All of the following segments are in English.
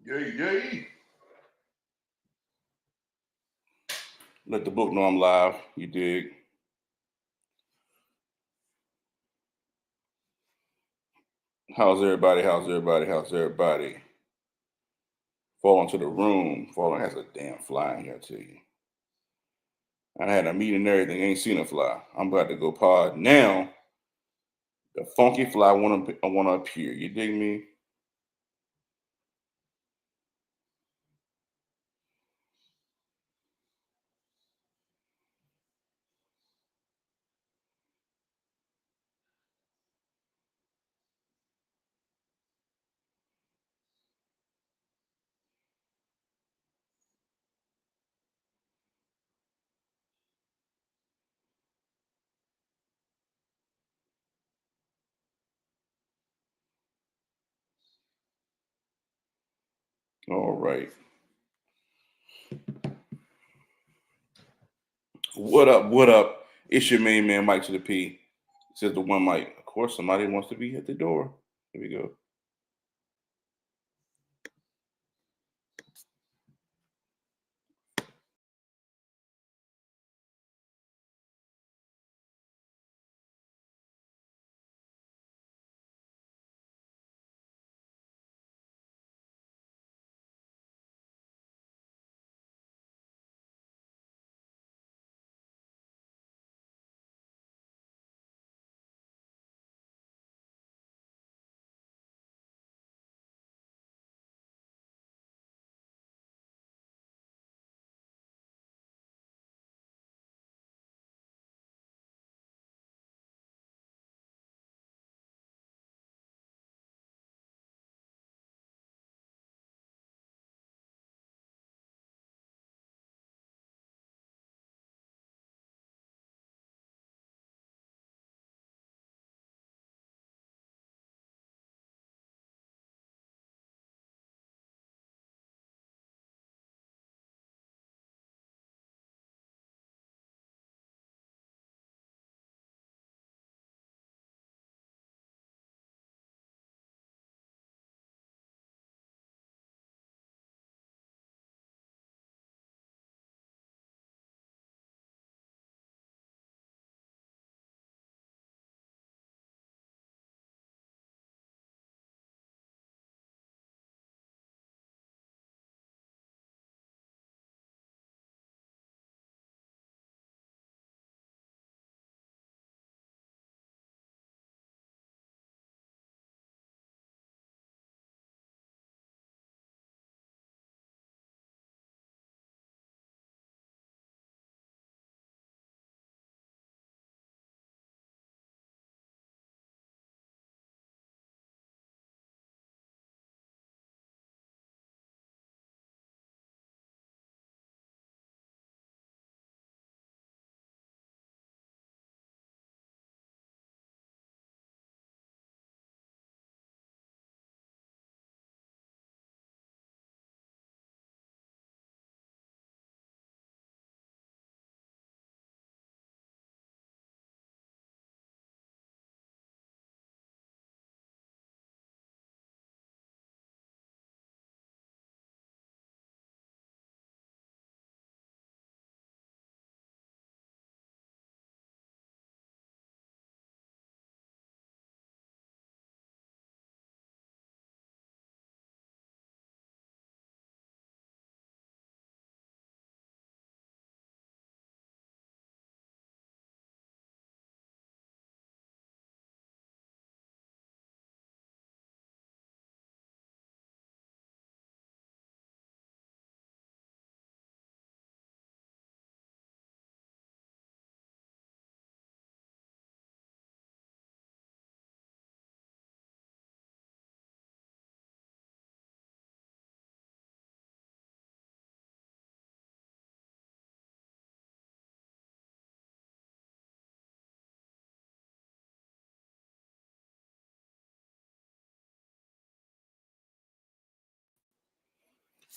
Yay, yay. Let the book know I'm live. You dig? How's everybody? How's everybody? How's everybody? Fall into the room. Falling has a damn fly in here, I tell you. I had a meeting and everything. Ain't seen a fly. I'm about to go pod now. The funky fly want to appear. You dig me? All right. What up? What up? It's your main man, Mike to the P. Says the one Mike. Of course, somebody wants to be at the door. Here we go.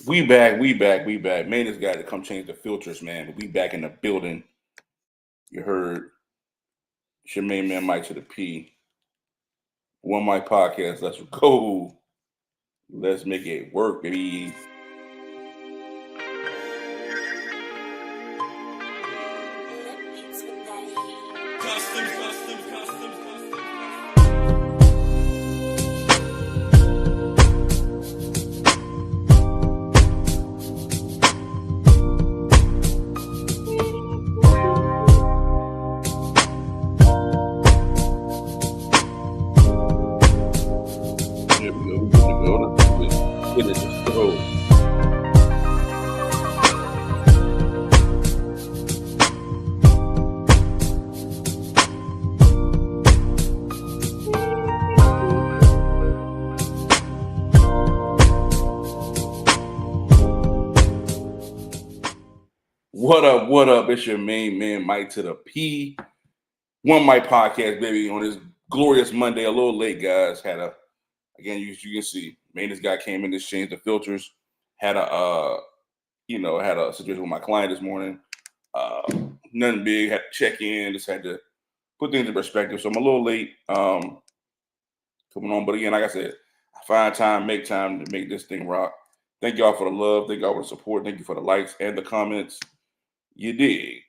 We back, we back, we back. Man, this guy to come change the filters, man. But we back in the building. You heard it's your main man Mike to the P. One Mike podcast. Let's go. Let's make it work, baby. There we go. We good to go. Let's do it. Finish the show. What up? What up? It's your main man, Mike to the P. One Mike podcast, baby, on this glorious Monday. A little late, guys. Again, you can see, maintenance guy came in, just changed the filters. Had a situation with my client this morning. Nothing big. Had to check in. Just had to put things in perspective. So I'm a little late coming on, but again, like I said, I find time, make time to make this thing rock. Thank y'all for the love. Thank y'all for the support. Thank you for the likes and the comments. You dig.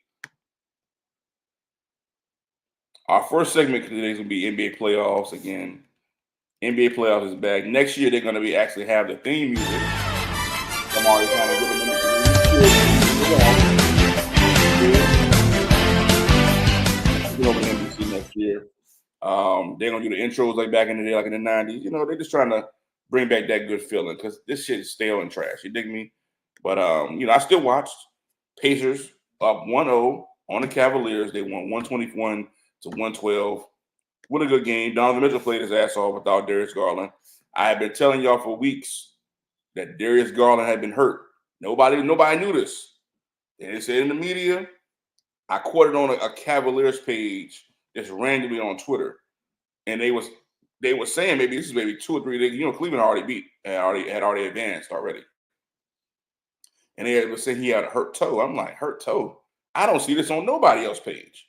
Our first segment today is going to be NBA playoffs. Again, NBA playoffs is back. Next year, they're going to actually have the theme music. I'm already trying to get them over to NBC next year. They're going to do the intros like back in the day, like in the 90s. They're just trying to bring back that good feeling because this shit is stale and trash. You dig me? But, I still watched Pacers up 1-0 on the Cavaliers. They won 121 to 112. What a good game. Donovan Mitchell played his ass off without Darius Garland. I have been telling y'all for weeks that Darius Garland had been hurt. Nobody knew this. They didn't say it in the media. I quoted on a Cavaliers page just randomly on Twitter. And they were saying maybe this is maybe 2 or 3 days. Cleveland had already advanced already. And they were saying he had a hurt toe. I'm like, hurt toe? I don't see this on nobody else's page.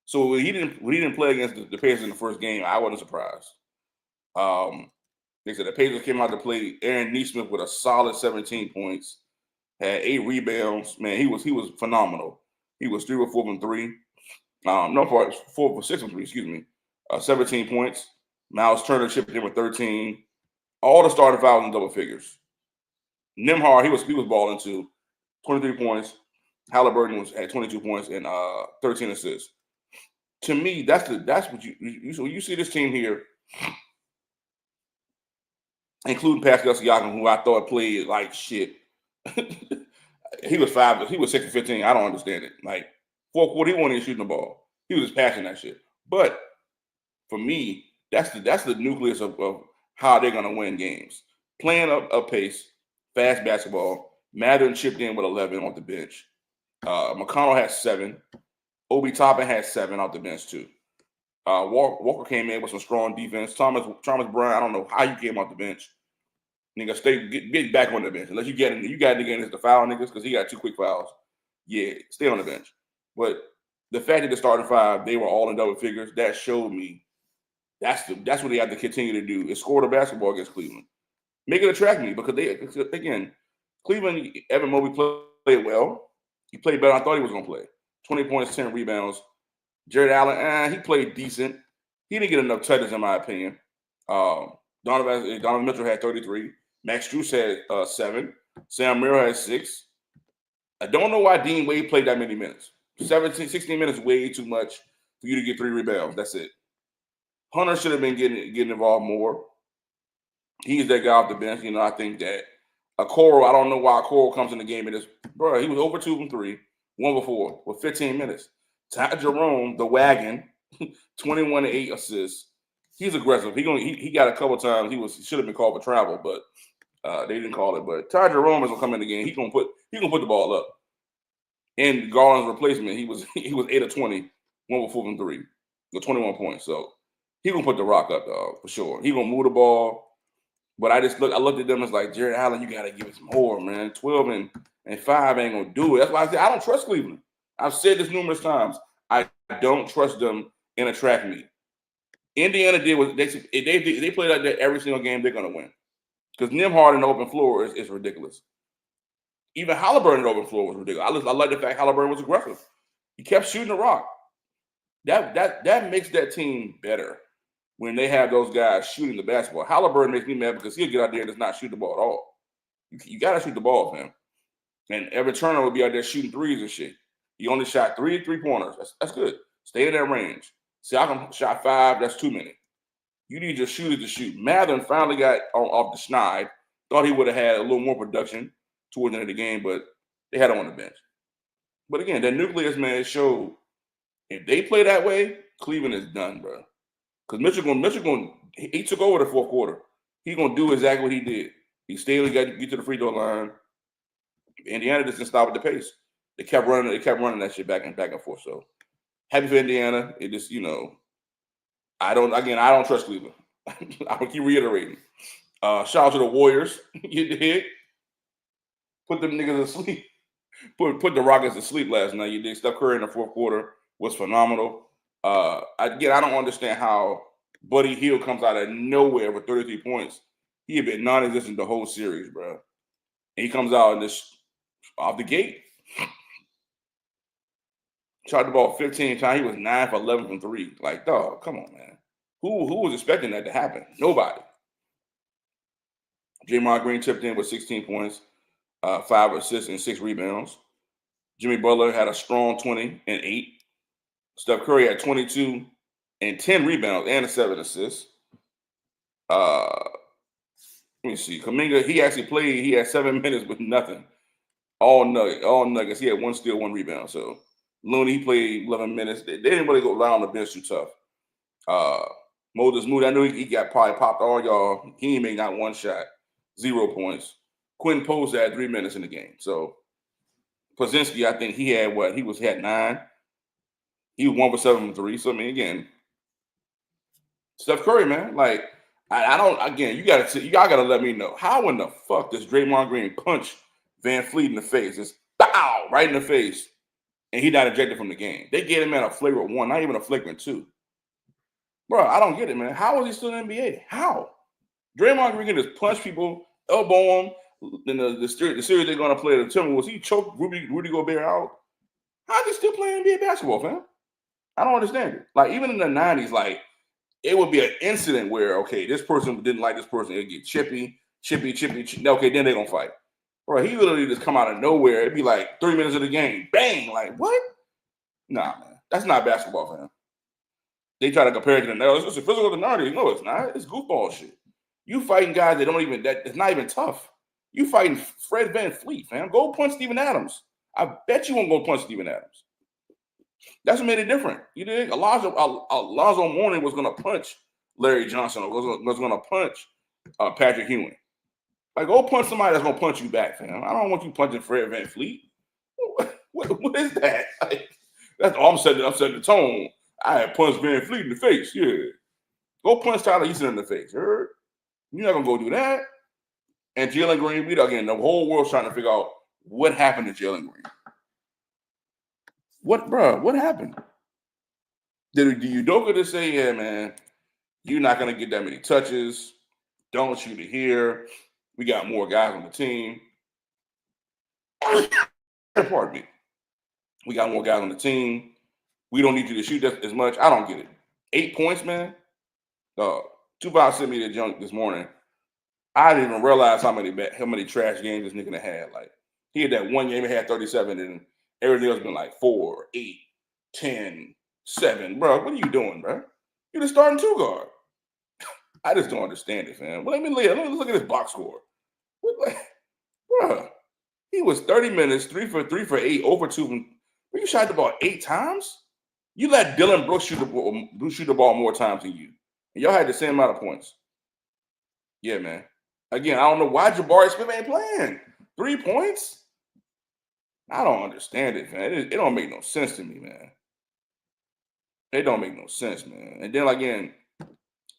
So when he didn't play against the Pacers in the first game, I wasn't surprised. They said the Pacers came out to play Aaron Nesmith with a solid 17 points, had 8 rebounds. Man, he was phenomenal. He was 3 for 4 from 3. 4 for 6 from 3. Excuse me. 17 points. Miles Turner chipped in with 13. All the starting fouls in double figures. Nembhard, he was balling too. 23 points. Halliburton had 22 points and 13 assists. To me, that's what you see this team here, including Pascal Siakam, who I thought played like shit. He was 6 for 15. I don't understand it. Like, fourth quarter, he wasn't even shooting the ball. He was just passing that shit. But for me, that's the nucleus of how they're gonna win games. Playing up pace, fast basketball. Mathurin chipped in with 11 off the bench. McConnell had 7. Obi Toppin had 7 off the bench too. Walker came in with some strong defense. Thomas Bryant, I don't know how you came off the bench. Nigga, get back on the bench. Unless you got to get into the foul niggas because he got 2 quick fouls. Yeah, stay on the bench. But the fact that the starting 5, they were all in double figures, that showed me that's what they have to continue to do is score the basketball against Cleveland. Make it attract me because again, Cleveland, Evan Mobley played well. He played better than I thought he was gonna play. 20 points, 10 rebounds. Jared Allen, he played decent. He didn't get enough touches, in my opinion. Donovan Mitchell had 33. Max Strus had 7. Sam Merrill had 6. I don't know why Dean Wade played that many minutes. 16 minutes, way too much for you to get 3 rebounds. That's it. Hunter should have been getting involved more. He's that guy off the bench. I think that Okoro, I don't know why Okoro comes in the game and he was over 2 from 3, 1 before with 15 minutes. Ty Jerome, the wagon, 21 to 8 assists. He's aggressive. He got a couple times. He should have been called for travel, but they didn't call it. But Ty Jerome is gonna come in the game. He gonna put the ball up. And Garland's replacement, he was 8 of 20, 1 for 4 from 3, with 21 points. So he gonna put the rock up, dog, for sure. He gonna move the ball. But I looked at them as like, Jared Allen, you gotta give us more, man. 12 and 5 ain't gonna do it. That's why I said I don't trust Cleveland. I've said this numerous times. I don't trust them in a track meet. Indiana did what they played like that every single game. They're gonna win. Because Nembhard in the open floor is ridiculous. Even Halliburton in the open floor was ridiculous. I like the fact Halliburton was aggressive. He kept shooting the rock. That makes that team better when they have those guys shooting the basketball. Halliburton makes me mad because he'll get out there and just not shoot the ball at all. You got to shoot the ball, fam. And Evan Turner will be out there shooting threes and shit. He only shot 3-pointers. That's good. Stay in that range. Siakam shot 5. That's too many. You need your shooters to shoot. Mathurin finally got off the schneid. Thought he would have had a little more production towards the end of the game, but they had him on the bench. But again, that nucleus, man, showed if they play that way, Cleveland is done, bro. Because Mitchell he took over the fourth quarter. He's gonna do exactly what he did. He stayed, got to get to the free throw line. Indiana just didn't stop at the pace. They kept running that shit back and forth. So happy for Indiana. It just, I don't trust Cleveland. I will keep reiterating. Shout out to the Warriors. You did. Put them niggas to sleep. Put the Rockets to sleep last night. You did. Steph Curry in the fourth quarter was phenomenal. Again, I don't understand how Buddy Hield comes out of nowhere with 33 points. He had been non-existent the whole series, bro. And he comes out and just off the gate. Shot the ball 15 times. He was 9 for 11 from 3. Like, dog, come on, man. Who was expecting that to happen? Nobody. Draymond Green tipped in with 16 points, 5 assists, and 6 rebounds. Jimmy Butler had a strong 20 and 8. Steph Curry had 22 and 10 rebounds and 7 assists. Let me see. Kuminga, he actually played. He had 7 minutes with nothing. All Nuggets. He had 1 steal, 1 rebound. So Looney played 11 minutes. They didn't really go down on the bench too tough. Moses Moody, I knew he got probably popped all y'all. He ain't made not 1 shot. 0 points. Quentin Post had 3 minutes in the game. So Pozinski, I think he had what? He had 9. He was 1 for 7 from 3. So I mean, again, Steph Curry, man. Like, I don't. Again, y'all gotta let me know how in the fuck does Draymond Green punch Van Fleet in the face? It's bow right in the face, and he not ejected from the game. They gave him a flagrant 1, not even a flagrant 2. Bro, I don't get it, man. How is he still in the NBA? How? Draymond Green can just punch people, elbow them. In the series they're going to play the Timberwolves, he choked Rudy Gobert out. How is he still playing NBA basketball, fam? I don't understand it. Like, even in the 90s, like, it would be an incident where, okay, this person didn't like this person. It'd get chippy. Okay, then they're going to fight. Bro, he literally just come out of nowhere. It'd be like 3 minutes of the game. Bang! Like, what? Nah, man. That's not basketball, fam. They try to compare it to the Nells. It's a physical to the 90s. No, it's not. It's goofball shit. You fighting guys it's not even tough. You fighting Fred Van Fleet, fam. Go punch Steven Adams. I bet you won't go punch Steven Adams. That's what made it different. You did. Alonzo Mourning was going to punch Larry Johnson or was going to punch Patrick Ewing. Like, go punch somebody that's going to punch you back, fam. I don't want you punching Fred Van Fleet. What is that? Like, that's all I'm setting the tone. I had punched Van Fleet in the face. Yeah. Go punch Tyler Easton in the face. Heard? You're not going to go do that. And Jalen Green, again, the whole world's trying to figure out what happened to Jalen Green. What happened? Did Udoka just say, yeah, man, you're not going to get that many touches. Don't shoot it here. We got more guys on the team. Pardon me. We got more guys on the team. We don't need you to shoot as much. I don't get it. 8 points, man. Tupac sent me the junk this morning. I didn't even realize how many trash games this nigga had. Like, he had that one game he had 37, and everything else been like 4, 8, 10, 7. Bro, what are you doing, bro? You're the starting 2 guard. I just don't understand it, fam. Well, let me look at this box score. Bro, he was 30 minutes, 3 for 8, over 2. You shot the ball 8 times? You let Dylan Brooks shoot the ball more times than you. And y'all had the same amount of points. Yeah, man. Again, I don't know why Jabari Smith ain't playing. 3 points? I don't understand it, man. It don't make no sense to me, man. It don't make no sense, man. And then, again,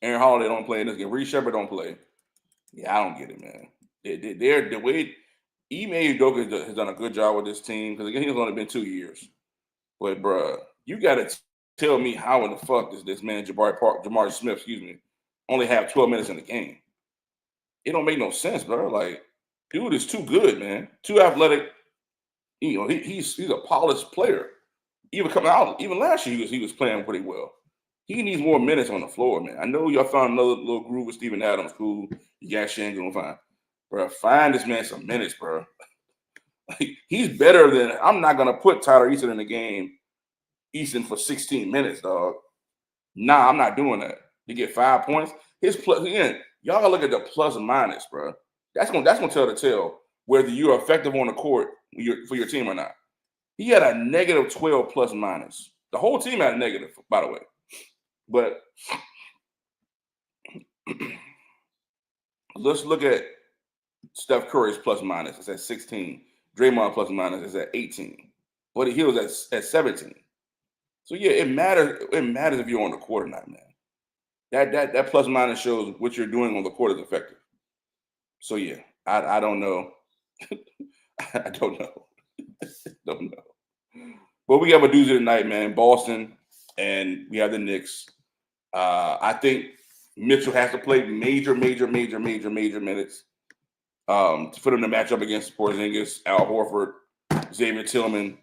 Aaron Holiday don't play in this game. Reed Shepard don't play. Yeah, I don't get it, man. The way Ime Udoka has done a good job with this team, because, again, he's only been 2 years. But, bruh, you got to tell me how in the fuck does this man, Jabari Smith, only have 12 minutes in the game. It don't make no sense, bro. Like, dude is too good, man. Too athletic. You know, he's a polished player. Even coming out, even last year, he was playing pretty well. He needs more minutes on the floor, man. I know y'all found another little groove with Steven Adams. Cool. You got Shannon fine. Bro, find this man some minutes, bro. He's better than, I'm not going to put Tyler Easton in the game, Easton for 16 minutes, dog. Nah, I'm not doing that. To get 5 points, his plus, again, y'all gotta look at the plus and minus, bro. That's gonna tell the tale whether you're effective on the court for your team or not. He had a negative 12 plus minus. The whole team had a negative, by the way. But let's look at Steph Curry's plus minus. It's at 16. Draymond plus minus is at 18. But he was at 17. So yeah, it matters. It matters if you're on the court or not, man. That plus minus shows what you're doing on the court is effective. So yeah, I don't know. I don't know. Don't know. But we have a doozy tonight, man. Boston, and we have the Knicks. I think Mitchell has to play major minutes for them to match up against Porzingis, Al Horford, Xavier Tillman,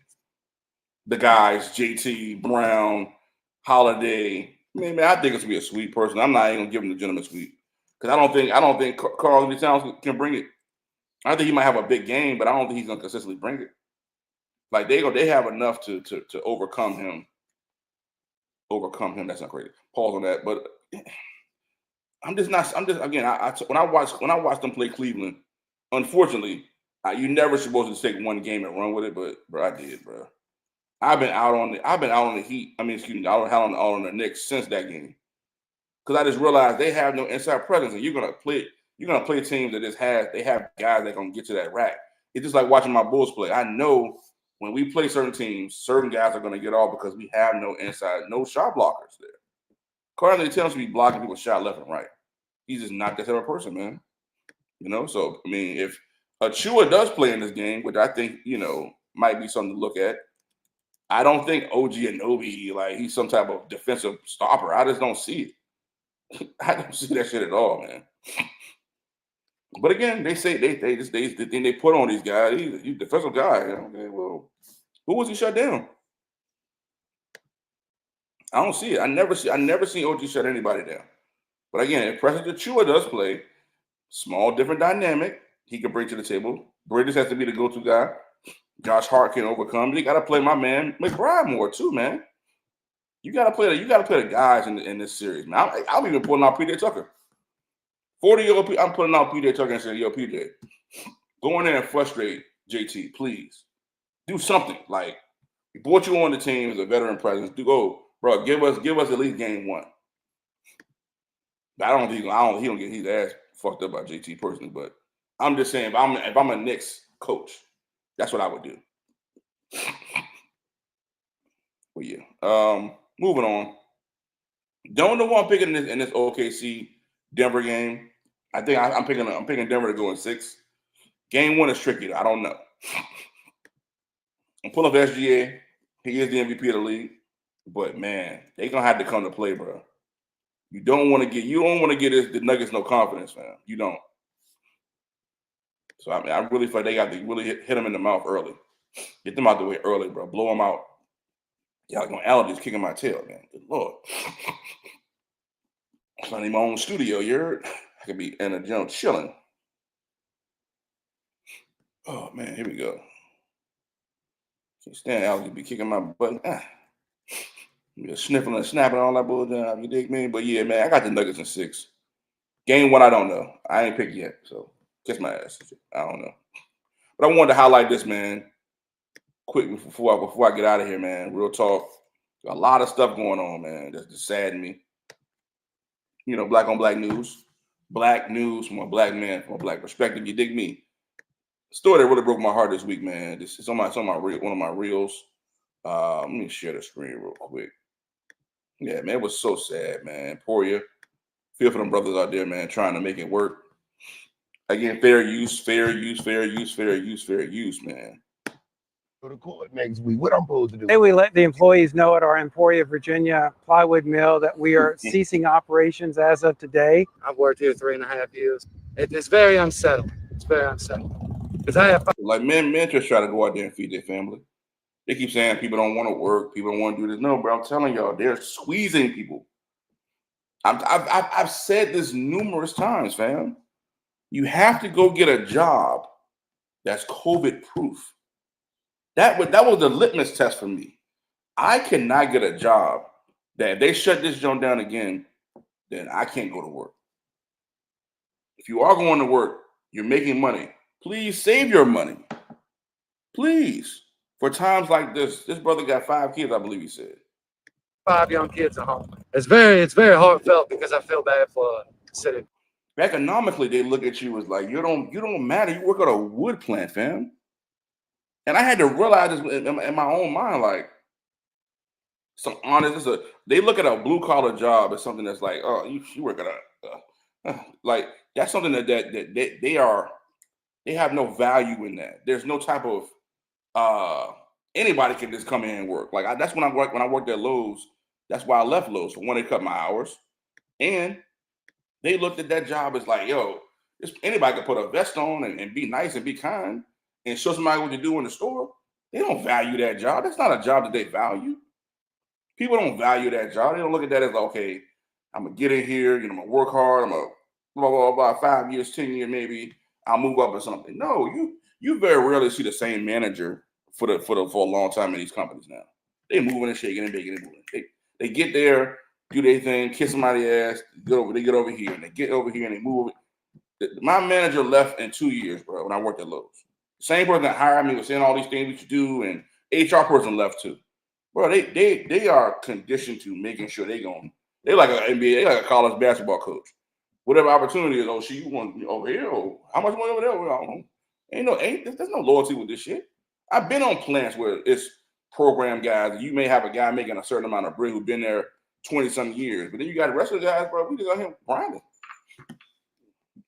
the guys, JT, Brown, Holiday. Man, I think it's gonna be a sweep person. I'm not even gonna give him the gentleman sweep because I don't think Karl-Anthony Towns can bring it. I think he might have a big game, but I don't think he's gonna consistently bring it. Like they have enough to overcome him. Overcome him. That's not crazy. Pause on that. But I'm just again. When I watch them play Cleveland, unfortunately, you never supposed to take one game and run with it. But bro, I did, bro. I've been out on the Heat. I mean, excuse me, out on the Knicks since that game because I just realized they have no inside presence, and you're gonna play teams that they have guys that gonna get to that rack. It's just like watching my Bulls play. I know when we play certain teams, certain guys are gonna get off because we have no inside, no shot blockers there. Karl-Anthony Towns to be blocking people shot left and right. He's just not that type of person, man. You know, so I mean, if Achua does play in this game, which I think might be something to look at. I don't think OG Anunoby, like he's some type of defensive stopper. I just don't see it. I don't see that shit at all, man. But again, they say the thing they put on these guys, he's a defensive guy. Okay, well, who was he shut down? I don't see it. I never seen OG shut anybody down. But again, if Precious Achua does play, small different dynamic he can bring to the table. Bridges has to be the go-to guy. Josh Hart can overcome. You got to play my man McBride more too, man. You got to play the guys in this series, man. I'm even pulling out PJ Tucker. 40-year-old, I'm putting out PJ Tucker and saying, "Yo, PJ, go in there and frustrate JT, please. Do something. Like, we brought you on the team as a veteran presence. Bro. Give us at least game one." But I don't think he don't get his ass fucked up by JT personally. But I'm just saying, if I'm a Knicks coach, that's what I would do. Well, yeah. Moving on. Don't know who I'm picking in this OKC Denver game. I think I'm picking Denver to go in 6. Game 1 is tricky, though. I don't know. I'm pulling up SGA. He is the MVP of the league. But man, they're gonna have to come to play, bro. You don't want to get the Nuggets no confidence, man. You don't. So I really feel like they got to really hit them in the mouth early. Get them out the way early, bro. Blow them out. Y'all going allergies kicking my tail, man. Good Lord. It's not even my own studio. I could be in a gym chilling. Oh man, here we go. Can't stand allergies be kicking my butt. You're sniffling and snapping all that bullshit. You dig me? But yeah, man, I got the Nuggets in 6. Game 1, I don't know. I ain't picked yet, so kiss my ass. I don't know. But I wanted to highlight this, man, quick before I get out of here, man. Real talk. Got a lot of stuff going on, man. That's just saddened me. Black on black news. Black news from a black man, from a black perspective. You dig me? Story that really broke my heart this week, man. This is on one of my reels. Let me share the screen real quick. Yeah, man, it was so sad, man. Poirier. Feel for them brothers out there, man, trying to make it work. Again, fair use, man. go to court next week. What I'm supposed to do? Today we let the employees know at our Emporia, Virginia plywood mill that we are ceasing operations as of today. I've worked here 3.5 years. It's very unsettling. It's very unsettling. Because I have like men just try to go out there and feed their family. They keep saying people don't want to work, people don't want to do this. No, bro, I'm telling y'all, they're squeezing people. I've said this numerous times, fam. You have to go get a job that's COVID proof. That was the litmus test for me. I cannot get a job that if they shut this joint down again, then I can't go to work. If you are going to work, you're making money. Please save your money. Please. For times like this, this brother got 5 kids, I believe he said. 5 young kids at home. It's very heartfelt because I feel bad for the city. Economically, they look at you as like you don't matter. You work at a wood plant, fam. And I had to realize this in my own mind, like some honest. They look at a blue collar job as something that's like, oh, you work at like that's something that they have no value in that. There's no type of anybody can just come in and work. Like that's when I worked at Lowe's. That's why I left Lowe's. For one, they cut my hours, and they looked at that job as like, yo, anybody could put a vest on and be nice and be kind and show somebody what to do in the store. They don't value that job. That's not a job that they value. People don't value that job. They don't look at that as like, okay, I'm gonna get in here, I'm gonna work hard, I'm gonna blah blah blah, 5 years, 10 years, maybe I'll move up or something. No, you very rarely see the same manager for a long time in these companies now. They moving and shaking and baking and moving. They get there, do their thing, kiss somebody's ass, they get over here, and they get over here and they move. My manager left in 2 years, bro, when I worked at Lowe's. Same person that hired me was saying all these things we should do, and HR person left too. Bro, they are conditioned to making sure they like an NBA, they like a college basketball coach. Whatever opportunity is, oh, you want over here, or how much money over there? Well, there's no loyalty with this shit. I've been on plants where it's program guys. You may have a guy making a certain amount of bread who's been there 20-some years, but then you got the rest of the guys, bro, we just out here grinding.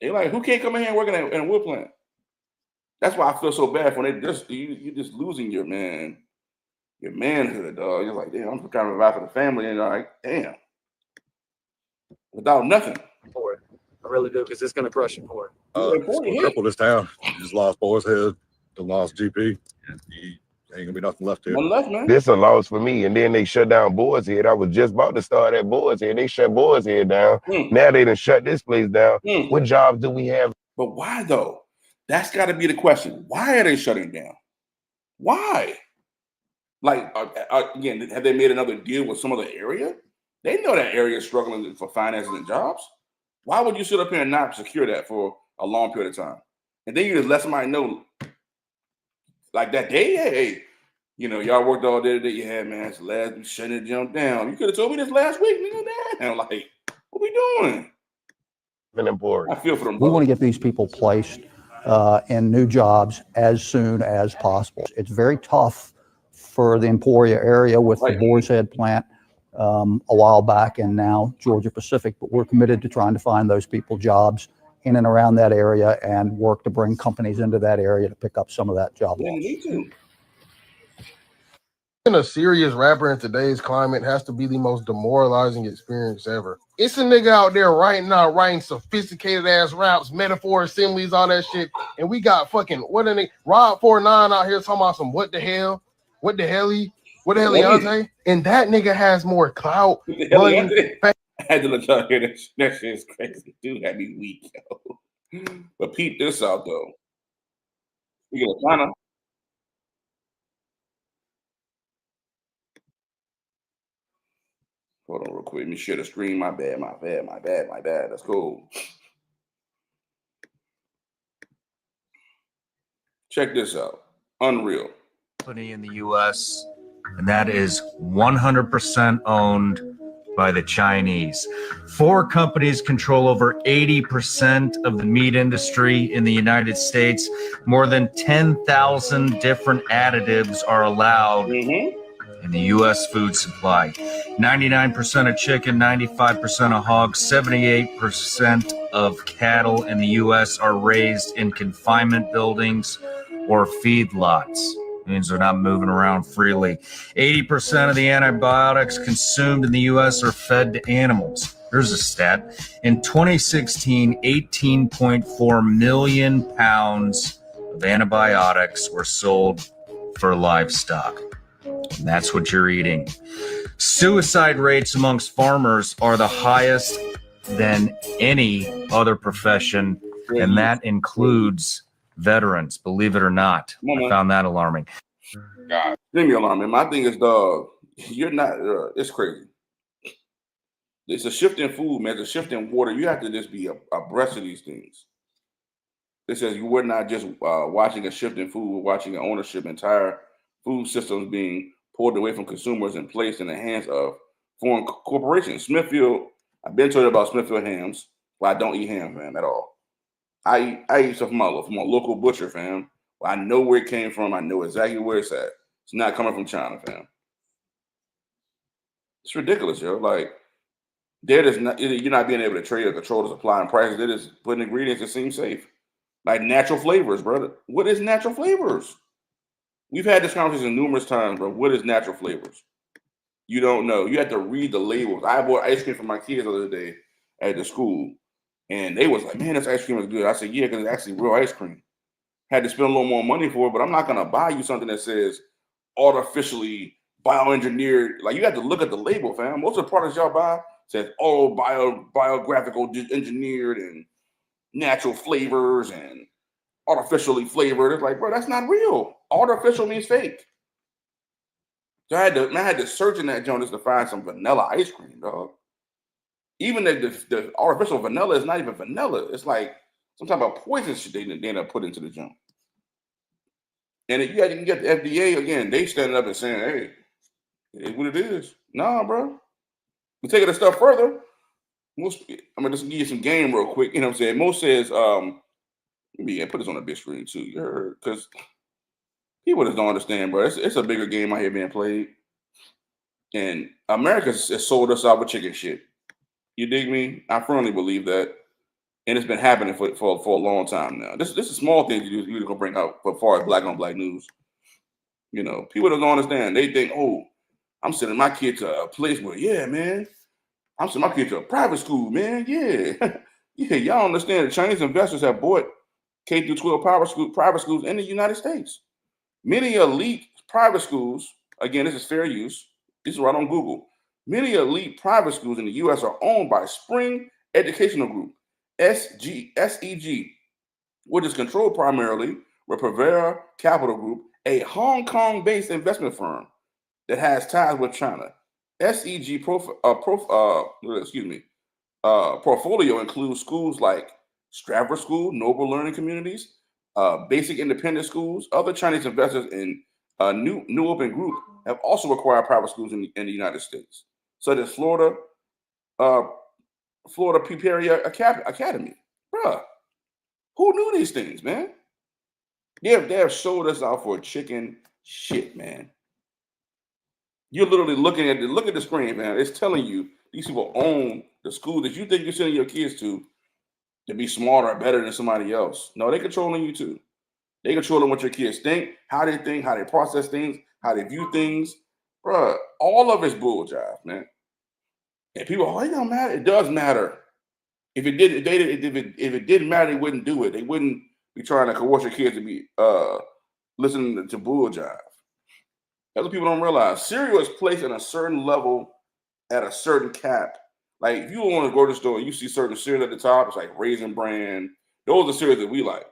They like, who can't come in here and work in a wood plant? That's why I feel so bad when you're just losing your manhood, dog. You're like, damn, I'm trying to provide for the family, and you're like, damn, without nothing. For it. I really do, because it's gonna crush you for it. Cripple this town. You just lost Boar's Head, lost GP. Ain't gonna be nothing left here. Nothing left, man. This a loss for me. And then they shut down Boar's Head. I was just about to start at Boar's Head. They shut Boar's Head down. Now they done shut this place down. What jobs do we have? But why though? That's got to be the question. Why are they shutting down? Why? Like again, have they made another deal with some other area? They know that area is struggling for finances and jobs. Why would you sit up here and not secure that for a long period of time? And then you just let somebody know, like that day, hey, y'all worked all day today. Yeah, man, it's last week, shutting it jump down. You could have told me this last week, nigga. Damn, like, what we doing? I feel for them. We want to get these people placed in new jobs as soon as possible. It's very tough for the Emporia area with the Boar's Head plant a while back, and now Georgia Pacific, but we're committed to trying to find those people jobs in and around that area and work to bring companies into that area to pick up some of that job loss. Me too. Being a serious rapper in today's climate has to be the most demoralizing experience ever. It's a nigga out there right now writing sophisticated ass raps, metaphor assemblies, all that shit, and we got fucking Rob 49 out here talking about some what the hell he and that nigga has more clout. I had to look out here. That shit is crazy. Dude had me weak, yo. But peep this out though. We get a China. Hold on real quick. Let me share the screen. My bad. That's cool. Check this out. Unreal. Company in the U.S., and that is 100% owned by the Chinese. 4 companies control over 80% of the meat industry in the United States. More than 10,000 different additives are allowed in the U.S. food supply. 99% of chicken, 95% of hogs, 78% of cattle in the U.S. are raised in confinement buildings or feedlots. means they're not moving around freely. 80% of the antibiotics consumed in the U.S. are fed to animals. Here's a stat. In 2016, 18.4 million pounds of antibiotics were sold for livestock. And that's what you're eating. Suicide rates amongst farmers are the highest than any other profession, and that includes veterans, believe it or not. I found that alarming. God, leave me alone, man. My thing is, dog, you're not, it's crazy. It's a shift in food, man. It's a shift in water. You have to just be abreast of these things. It says you were not just watching a shift in food, we're watching an ownership, entire food systems being pulled away from consumers and placed in the hands of foreign corporations. Smithfield, I've been told about Smithfield hams. Well, I don't eat ham, fam, at all. I eat stuff from my local butcher, fam. Well, I know where it came from. I know exactly where it's at. It's not coming from China, fam. It's ridiculous, yo. Like, you're not being able to trade or control the supply and prices. They're just putting ingredients that seem safe. Like natural flavors, brother. What is natural flavors? We've had this conversation numerous times, bro. What is natural flavors? You don't know. You have to read the labels. I bought ice cream for my kids the other day at the school, and they was like, man, this ice cream is good. I said, yeah, because it's actually real ice cream. Had to spend a little more money for it, but I'm not going to buy you something that says artificially bioengineered. Like, you have to look at the label, fam. Most of the products y'all buy says, oh, biographical engineered and natural flavors and artificially flavored. It's like, bro, that's not real. Artificial means fake. So I had to search in that joint just to find some vanilla ice cream, dog. Even the artificial vanilla is not even vanilla. It's like some type of poison shit they end up put into the junk. And if you can get the FDA, again, they standing up and saying, hey, it's what it is. Nah, bro. We take it a step further. I'm gonna just give you some game real quick. You know what I'm saying? Most says, yeah, put this on the big screen too. You heard? Because people just don't understand, bro. It's a bigger game out here being played. And America has sold us out with chicken shit. You dig me? I firmly believe that. And it's been happening for a long time now. This is small things you're going to bring out as far as black on black news. You know, people don't understand. They think, oh, I'm sending my kid to a place where, yeah, man, I'm sending my kid to a private school, man. Yeah. Yeah, y'all understand the Chinese investors have bought K through 12 private schools in the United States. Many elite private schools, again, this is fair use. This is right on Google. Many elite private schools in the U.S. are owned by Spring Educational Group, SEG, which is controlled primarily by Provera Capital Group, a Hong Kong-based investment firm that has ties with China. SEG portfolio includes schools like Stratford School, Noble Learning Communities, basic independent schools. Other Chinese investors in New Open Group have also acquired private schools in the United States, such as Florida Preparia Academy. Bruh, who knew these things, man? They have sold us out for chicken shit, man. You're literally looking at look at the screen, man. It's telling you these people own the school that you think you're sending your kids to be smarter or better than somebody else. No, they're controlling you too. They controlling what your kids think, how they process things, how they view things. Bruh, all of it's bull jive, man. And people, oh, it don't matter. It does matter. If it didn't matter, they wouldn't do it. They wouldn't be trying to coerce your kids to be listening to bull jive. That's what people don't realize. Cereal is placed in a certain level at a certain cap. Like, if you want to go to the store and you see certain cereal at the top, it's like Raisin Bran. Those are cereals that we like.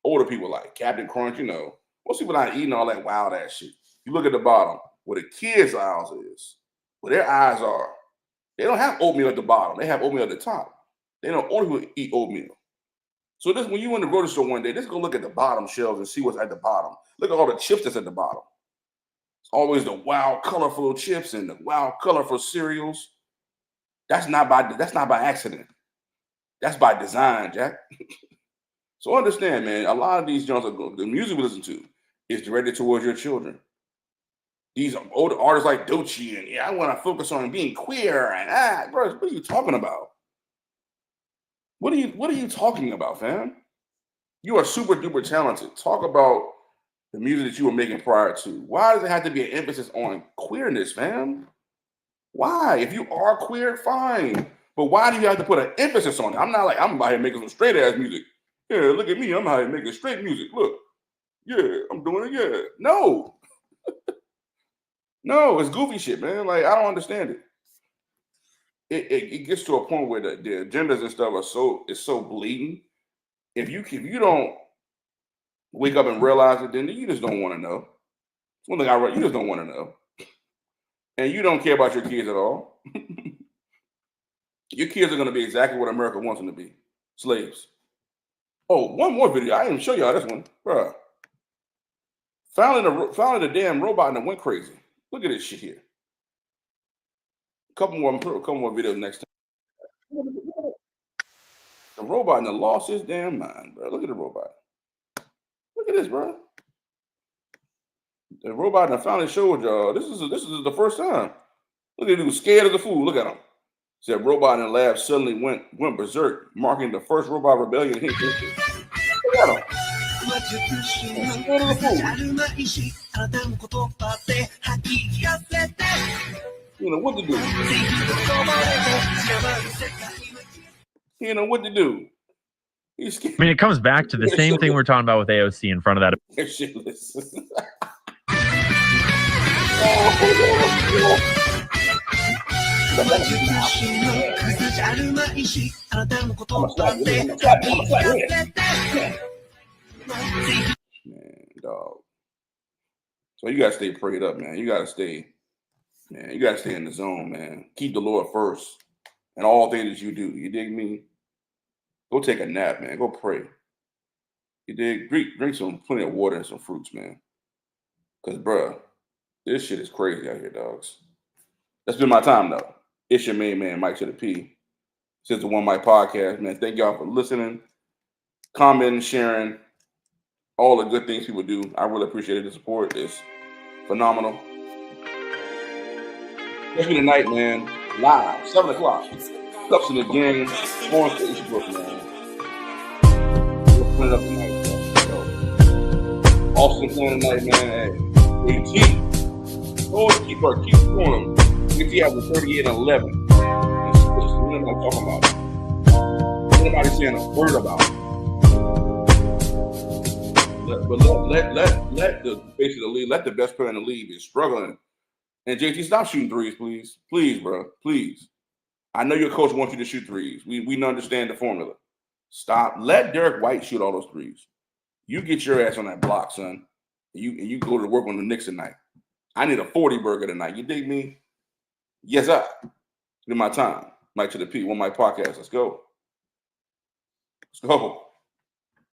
Older people like Captain Crunch, you know. Most people not eating all that wild ass shit. You look at the bottom, where the kids' aisles is, where their eyes are. They don't have oatmeal at the bottom. They have oatmeal at the top. They don't only eat oatmeal. So this, when you in the grocery store one day, just go look at the bottom shelves and see what's at the bottom. Look at all the chips that's at the bottom. It's always the wild, colorful chips and the wild, colorful cereals. That's not by accident. That's by design, Jack. So understand, man, a lot of these genres, the music we listen to is directed towards your children. These older artists like Doechii and I want to focus on being queer and bro, what are you talking about? What are you talking about, fam? You are super duper talented. Talk about the music that you were making prior to? Why does it have to be an emphasis on queerness, fam? Why? If you are queer, fine. But why do you have to put an emphasis on it? I'm not like, I'm out here making some straight ass music. Yeah, look at me. I'm out here making straight music. Look. Yeah, I'm doing it. Yeah. No. No, it's goofy shit, man. Like, I don't understand it. It gets to a point where the agendas and stuff are so bleeding. If you don't wake up and realize it, then you just don't want to know. It's one thing you just don't want to know. And you don't care about your kids at all. Your kids are going to be exactly what America wants them to be. Slaves. Oh, one more video. I didn't even show y'all this one. Bruh. Found a damn robot and it went crazy. Look at this shit here. Couple more videos next time. The robot and lost his damn mind, bro. Look at the robot. Look at this, bro. The robot and I finally showed y'all. This is the first time. Look at him, scared as a fool. Look at him. Said robot in the lab suddenly went berserk, marking the first robot rebellion in history. Look at him. Scared as a fool. You know what to do. You know what to do. He's scared. I mean, it comes back to the same thing we're talking about with AOC in front of that. They're shitless. Man, dog. So you gotta stay prayed up, man. You gotta stay in the zone, man. Keep the Lord first in all things that you do. You dig me? Go take a nap, man. Go pray. You dig? Drink plenty of water and some fruits, man. Cause bruh, this shit is crazy out here, dogs. That's been my time though. It's your main man, Mike to the P. Since the One Mic Podcast, man. Thank y'all for listening, commenting, sharing, all the good things people do. I really appreciate it. The support is phenomenal. Especially tonight, man. Live, 7 o'clock. Cups in the game. On Facebook, man. We're playing up tonight, so. Austin playing tonight, man. Hey, AT. Go and keep going. AT having 38 and 11. What am I talking about? Nobody saying a word about it. Let the face of the league, let the best player in the league is struggling. And JT, stop shooting threes, please. Please, bro. Please. I know your coach wants you to shoot threes. We understand the formula. Stop. Let Derek White shoot all those threes. You get your ass on that block, son. And you go to work on the Knicks tonight. I need a 40 burger tonight. You dig me? Yes, sir. Do my time. Mike to the P. One Mic Podcast. Let's go. Let's go.